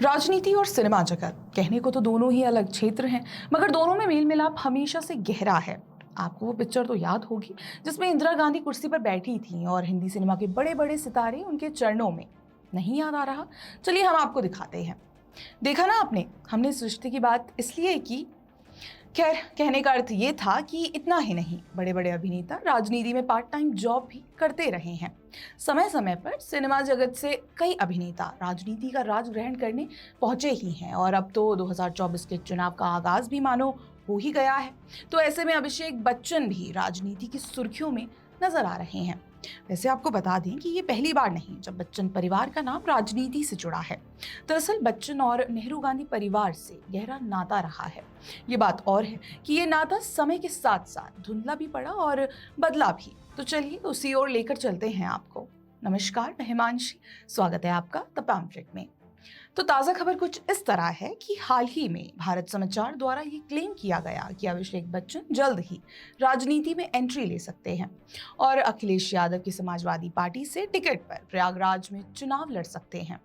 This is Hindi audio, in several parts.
राजनीति और सिनेमा जगत कहने को तो दोनों ही अलग क्षेत्र हैं, मगर दोनों में मेल मिलाप हमेशा से गहरा है। आपको वो पिक्चर तो याद होगी जिसमें इंदिरा गांधी कुर्सी पर बैठी थी और हिंदी सिनेमा के बड़े बड़े सितारे उनके चरणों में। नहीं याद आ रहा? चलिए हम आपको दिखाते हैं। देखा ना आपने, हमने इस रिश्ते की बात इसलिए की। खैर, कहने का अर्थ ये था कि इतना ही नहीं, बड़े बड़े अभिनेता राजनीति में पार्ट टाइम जॉब भी करते रहे हैं। समय समय पर सिनेमा जगत से कई अभिनेता राजनीति का राज ग्रहण करने पहुंचे ही हैं और अब तो 2024 के चुनाव का आगाज भी मानो हो ही गया है। तो ऐसे में अभिषेक बच्चन भी राजनीति की सुर्खियों में नजर आ रहे हैं। वैसे आपको बता दें कि ये पहली बार नहीं जब बच्चन परिवार का नाम राजनीति से जुड़ा है। दरअसल बच्चन और नेहरू गांधी परिवार से गहरा नाता रहा है। ये बात और है कि ये नाता समय के साथ साथ धुंधला भी पड़ा और बदला भी। तो चलिए उसी ओर लेकर चलते हैं आपको। नमस्कार, मैं हिमांशी, स्वागत है आपका द पैम्फलेट में। तो ताज़ा खबर कुछ इस तरह है कि हाल ही में भारत समाचार द्वारा ये क्लेम किया गया कि अभिषेक बच्चन जल्द ही राजनीति में एंट्री ले सकते हैं और अखिलेश यादव की समाजवादी पार्टी से टिकट पर प्रयागराज में चुनाव लड़ सकते हैं।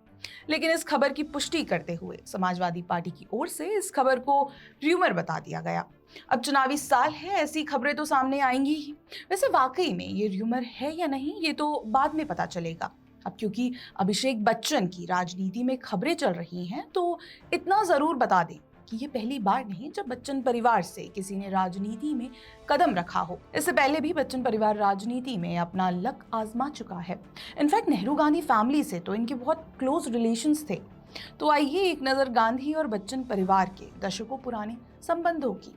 लेकिन इस खबर की पुष्टि करते हुए समाजवादी पार्टी की ओर से इस खबर को र्यूमर बता दिया गया। अब चुनावी साल है, ऐसी खबरें तो सामने आएंगी ही। वैसे वाकई में ये र्यूमर है या नहीं, ये तो बाद में पता चलेगा। अब क्योंकि अभिषेक बच्चन की राजनीति में खबरें चल रही हैं, तो इतना जरूर बता दें कि ये पहली बार नहीं जब बच्चन परिवार से किसी ने राजनीति में कदम रखा हो। इससे पहले भी बच्चन परिवार राजनीति में अपना लक आजमा चुका है। इनफैक्ट नेहरू गांधी फैमिली से तो इनके बहुत क्लोज रिलेशंस थे। तो आइए एक नजर गांधी और बच्चन परिवार के दशकों पुराने संबंधों की।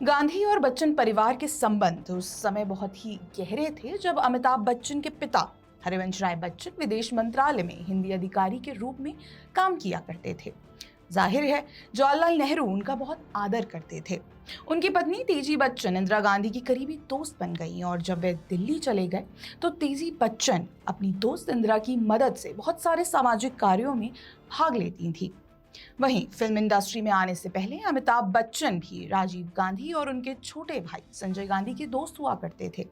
गांधी और बच्चन परिवार के संबंध उस समय बहुत ही गहरे थे जब अमिताभ बच्चन के पिता हरिवंश राय बच्चन विदेश मंत्रालय में हिंदी अधिकारी के रूप में काम किया करते थे। जाहिर है जवाहरलाल नेहरू उनका बहुत आदर करते थे। उनकी पत्नी तेजी बच्चन इंदिरा गांधी की करीबी दोस्त बन गई और जब वे दिल्ली चले गए तो तेजी बच्चन अपनी दोस्त इंदिरा की मदद से बहुत सारे सामाजिक कार्यों में भाग लेती थी। वहीं फिल्म इंडस्ट्री में आने से पहले अमिताभ बच्चन भी राजीव गांधी और उनके छोटे भाई संजय गांधी के दोस्त हुआ करते थे।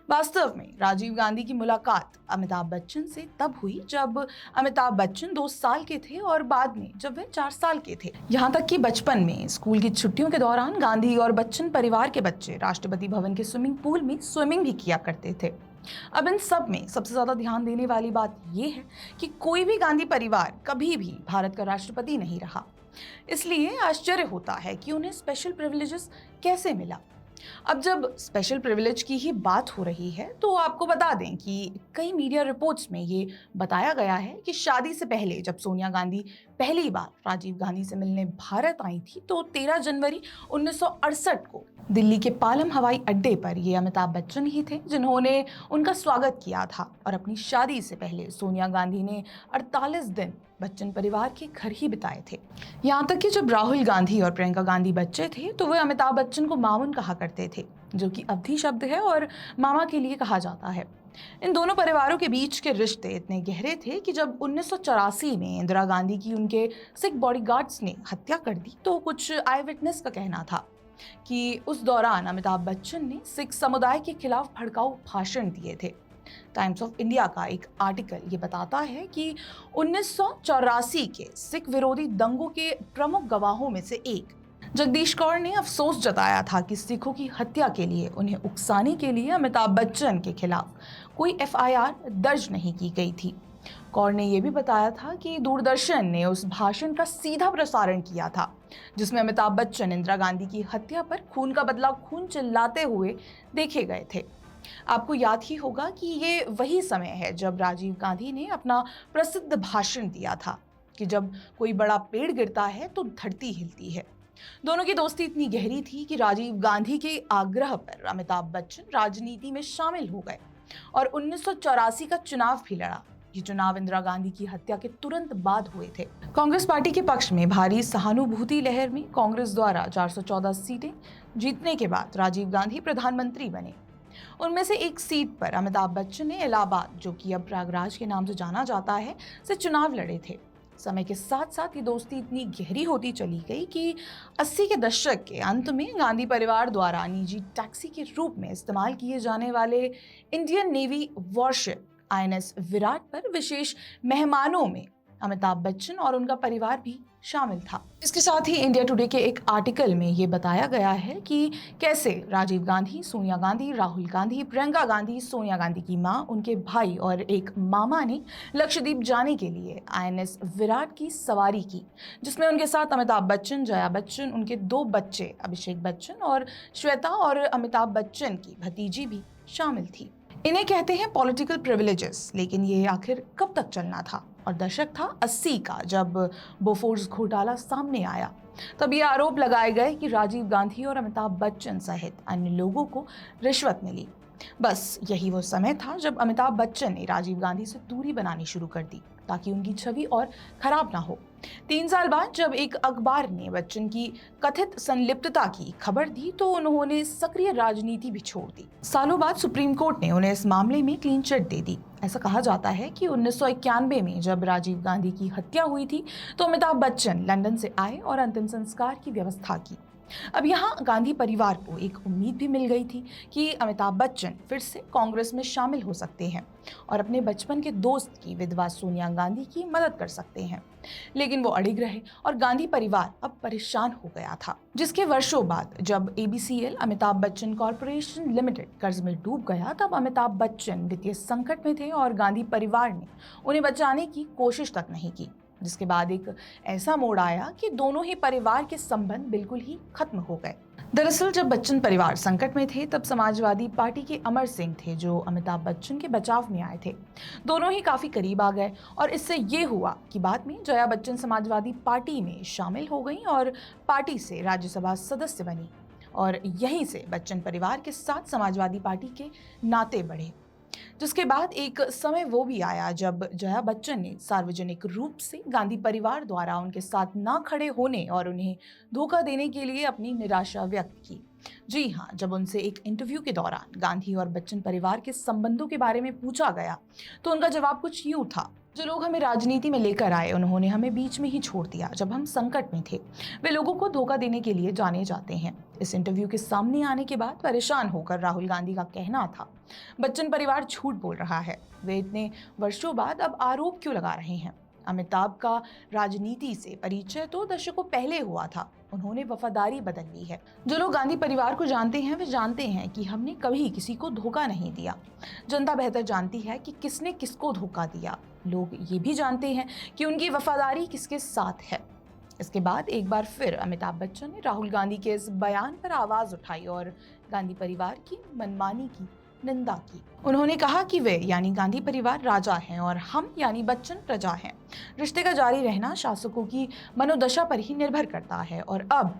वास्तव में राजीव गांधी की मुलाकात अमिताभ बच्चन से तब हुई जब अमिताभ बच्चन 2 साल के थे और बाद में जब वे 4 साल के थे। यहाँ तक कि बचपन में स्कूल की छुट्टियों के दौरान गांधी और बच्चन परिवार के बच्चे राष्ट्रपति भवन के स्विमिंग पूल में स्विमिंग भी किया करते थे। अब इन सब में सबसे ज्यादा ध्यान देने वाली बात यह है कि कोई भी गांधी परिवार कभी भी भारत का राष्ट्रपति नहीं रहा। इसलिए आश्चर्य होता है कि उन्हें स्पेशल प्रिविलेजेस कैसे मिला। अब जब स्पेशल प्रिविलेज की ही बात हो रही है तो आपको बता दें कि कई मीडिया रिपोर्ट्स में ये बताया गया है कि शादी से पहले जब सोनिया गांधी पहली बार राजीव गांधी से मिलने भारत आई थी तो 13 जनवरी 1968 को दिल्ली के पालम हवाई अड्डे पर ये अमिताभ बच्चन ही थे जिन्होंने उनका स्वागत किया था और अपनी शादी से पहले सोनिया गांधी ने 48 दिन बच्चन परिवार के घर ही बिताए थे। यहाँ तक कि जब राहुल गांधी और प्रियंका गांधी बच्चे थे तो वे अमिताभ बच्चन को मामून कहा करते थे, जो कि अवधी शब्द है और मामा के लिए कहा जाता है। इन दोनों परिवारों के बीच के रिश्ते इतने गहरे थे कि जब 1984 में इंदिरा गांधी की उनके सिख बॉडीगार्ड्स ने हत्या कर दी तो कुछ आई विटनेस का कहना था कि उस दौरान अमिताभ बच्चन ने सिख समुदाय के खिलाफ भड़काऊ भाषण दिए थे। टाइम्स ऑफ इंडिया का एक आर्टिकल ये बताता है कि 1984 के सिख विरोधी दंगों के प्रमुख गवाहों में से एक जगदीश कौर ने अफसोस जताया था कि सिखों की हत्या के लिए उन्हें उकसाने के लिए अमिताभ बच्चन के खिलाफ कोई एफआईआर दर्ज नहीं की गई थी। कौर ने यह भी बताया था कि दूरदर्शन ने उस भाषण का सीधा प्रसारण किया था जिसमें अमिताभ बच्चन इंदिरा गांधी की हत्या पर खून का बदला खून चिल्लाते हुए देखे गए थे। आपको याद ही होगा कि ये वही समय है जब राजीव गांधी ने अपना प्रसिद्ध भाषण दिया था कि जब कोई बड़ा पेड़ गिरता है तो धरती हिलती है। दोनों की दोस्ती इतनी गहरी थी कि राजीव गांधी के आग्रह पर अमिताभ बच्चन राजनीति में शामिल हो गए और 1984 का चुनाव भी लड़ा। ये चुनाव इंदिरा गांधी की हत्या के तुरंत बाद हुए थे। कांग्रेस पार्टी के पक्ष में भारी सहानुभूति लहर में कांग्रेस द्वारा 414 सीटें जीतने के बाद राजीव गांधी प्रधानमंत्री बने। उनमें से एक सीट पर अमिताभ बच्चन ने इलाहाबाद, जो कि अब प्रयागराज के नाम से जाना जाता है, से चुनाव लड़े थे। समय के साथ साथ ये दोस्ती इतनी गहरी होती चली गई कि 80 के दशक के अंत में गांधी परिवार द्वारा निजी टैक्सी के रूप में इस्तेमाल किए जाने वाले Indian navy worship INS Virat पर विशेष मेहमानों में अमिताभ बच्चन और उनका परिवार भी शामिल था। इसके साथ ही इंडिया टुडे के एक आर्टिकल में ये बताया गया है कि कैसे राजीव गांधी, सोनिया गांधी, राहुल गांधी, प्रियंका गांधी, सोनिया गांधी की मां, उनके भाई और एक मामा ने लक्षद्वीप जाने के लिए आईएनएस विराट की सवारी की, जिसमें उनके साथ अमिताभ बच्चन, जया बच्चन, उनके 2 बच्चे अभिषेक बच्चन और श्वेता और अमिताभ बच्चन की भतीजी भी शामिल थी। इन्हें कहते हैं पॉलिटिकल प्रिविलेजेस, लेकिन ये आखिर कब तक चलना था? और दशक था 80 का, जब बोफोर्स घोटाला सामने आया। तब ये आरोप लगाए गए कि राजीव गांधी और अमिताभ बच्चन सहित अन्य लोगों को रिश्वत मिली। बस यही वो समय था जब अमिताभ बच्चन ने राजीव गांधी से दूरी बनानी शुरू कर दी, ताकि उनकी छवि और खराब ना हो। 3 साल बाद जब एक अखबार ने बच्चन की कथित संलिप्तता की खबर दी, तो उन्होंने सक्रिय राजनीति भी छोड़ दी। सालों बाद सुप्रीम कोर्ट ने उन्हें इस मामले में क्लीन चिट दे दी। ऐसा कहा जाता है कि 1991 में जब राजीव गांधी की हत्या हुई थी, तो अमिताभ बच्चन लंदन से आए और अंतिम संस्कार की व्यवस्था की। अब यहाँ गांधी परिवार को एक उम्मीद भी मिल गई थी कि अमिताभ बच्चन फिर से कांग्रेस में शामिल हो सकते हैं और अपने बचपन के दोस्त की विधवा सोनिया गांधी की मदद कर सकते हैं। लेकिन वो अड़िग रहे और गांधी परिवार अब परेशान हो गया था, जिसके वर्षों बाद जब ABCL Amitabh Bachchan corporation limited कर्ज में डूब गया, तब अमिताभ बच्चन वित्तीय संकट में थे और गांधी परिवार ने उन्हें बचाने की कोशिश तक नहीं की। जिसके बाद एक ऐसा मोड़ आया कि दोनों ही परिवार के संबंध बिल्कुल ही खत्म हो गए। दरअसल जब बच्चन परिवार संकट में थे, तब समाजवादी पार्टी के अमर सिंह थे जो अमिताभ बच्चन के बचाव में आए थे। दोनों ही काफी करीब आ गए और इससे ये हुआ कि बाद में जया बच्चन समाजवादी पार्टी में शामिल हो गई और पार्टी से राज्यसभा सदस्य बनी, और यहीं से बच्चन परिवार के साथ समाजवादी पार्टी के नाते बढ़े। जिसके बाद एक समय वो भी आया जब जया बच्चन ने सार्वजनिक रूप से गांधी परिवार द्वारा उनके साथ ना खड़े होने और उन्हें धोखा देने के लिए अपनी निराशा व्यक्त की। जी हाँ, जब उनसे एक इंटरव्यू के दौरान गांधी और बच्चन परिवार के संबंधों के बारे में पूछा गया, तो उनका जवाब कुछ यूं था: जो लोग हमें राजनीति में लेकर आए, उन्होंने हमें बीच में ही छोड़ दिया जब हम संकट में थे। वे लोगों को धोखा देने के लिए जाने जाते हैं। इस इंटरव्यू के सामने आने के बाद परेशान होकर राहुल गांधी का कहना था, बच्चन परिवार झूठ बोल रहा है। वे इतने वर्षों बाद अब आरोप क्यों लगा रहे हैं? अमिताभ का राजनीति से परिचय तो दशकों पहले हुआ था, उन्होंने वफादारी बदल ली है। जो लोग गांधी परिवार को जानते हैं, वे जानते हैं कि हमने कभी किसी को धोखा नहीं दिया। जनता बेहतर जानती है कि किसने किसको धोखा दिया। लोग ये भी जानते हैं कि उनकी वफादारी किसके साथ है। इसके बाद एक बार फिर अमिताभ बच्चन ने राहुल गांधी के इस बयान पर आवाज उठाई और गांधी परिवार की मनमानी की निंदा की। उन्होंने कहा कि वे यानी गांधी परिवार राजा हैं और हम यानी बच्चन प्रजा हैं। रिश्ते का जारी रहना शासकों की मनोदशा पर ही निर्भर करता है और अब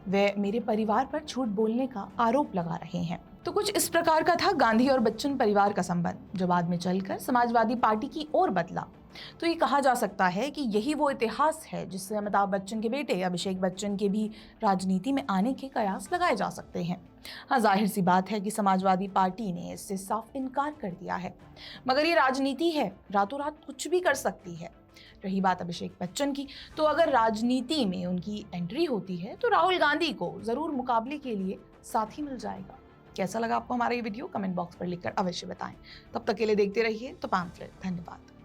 वे मेरे परिवार पर झूठ बोलने का आरोप लगा रहे हैं। तो कुछ इस प्रकार का था गांधी और बच्चन परिवार का संबंध, जो बाद में चलकर समाजवादी पार्टी की ओर बदला। तो ये कहा जा सकता है कि यही वो इतिहास है जिससे अमिताभ बच्चन के बेटे अभिषेक बच्चन के भी राजनीति में आने के कयास लगाए जा सकते हैं। हाँ, जाहिर सी बात है कि समाजवादी पार्टी ने इससे साफ इनकार कर दिया है, मगर ये राजनीति है, रातों रात कुछ भी कर सकती है। रही बात अभिषेक बच्चन की, तो अगर राजनीति में उनकी एंट्री होती है तो राहुल गांधी को जरूर मुकाबले के लिए साथी मिल जाएगा। कैसा लगा आपको हमारा ये वीडियो? कमेंट बॉक्स पर लिखकर अवश्य बताएं। तब तक के लिए देखते रहिए द पैम्फलेट। धन्यवाद।